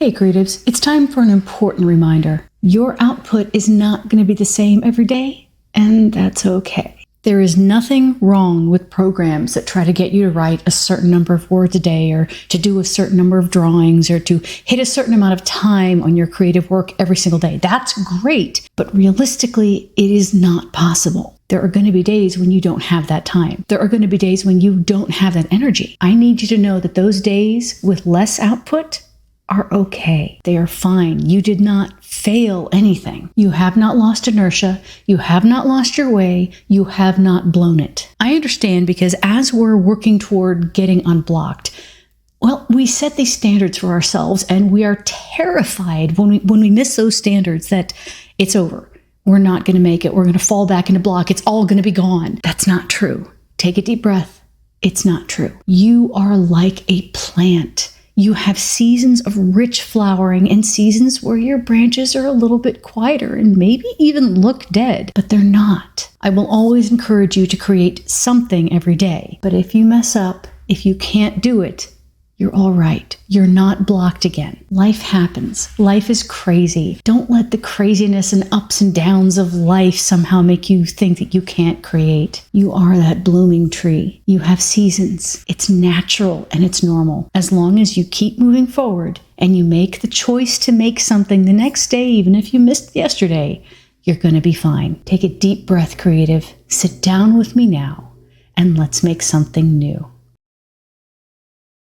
Hey creatives, it's time for an important reminder. Your output is not going to be the same every day, and that's okay. There is nothing wrong with programs that try to get you to write a certain number of words a day, or to do a certain number of drawings, or to hit a certain amount of time on your creative work every single day. That's great, but realistically, it is not possible. There are going to be days when you don't have that time. There are going to be days when you don't have that energy. I need you to know that those days with less output are okay. They are fine. You did not fail anything. You have not lost inertia. You have not lost your way. You have not blown it. I understand, because as we're working toward getting unblocked, well, we set these standards for ourselves, and we are terrified when we miss those standards that it's over. We're not going to make it. We're going to fall back into block. It's all going to be gone. That's not true. Take a deep breath. It's not true. You are like a plant. You have seasons of rich flowering and seasons where your branches are a little bit quieter and maybe even look dead, but they're not. I will always encourage you to create something every day. But if you mess up, if you can't do it, you're all right. You're not blocked again. Life happens. Life is crazy. Don't let the craziness and ups and downs of life somehow make you think that you can't create. You are that blooming tree. You have seasons. It's natural and it's normal. As long as you keep moving forward and you make the choice to make something the next day, even if you missed yesterday, you're going to be fine. Take a deep breath, creative. Sit down with me now and let's make something new.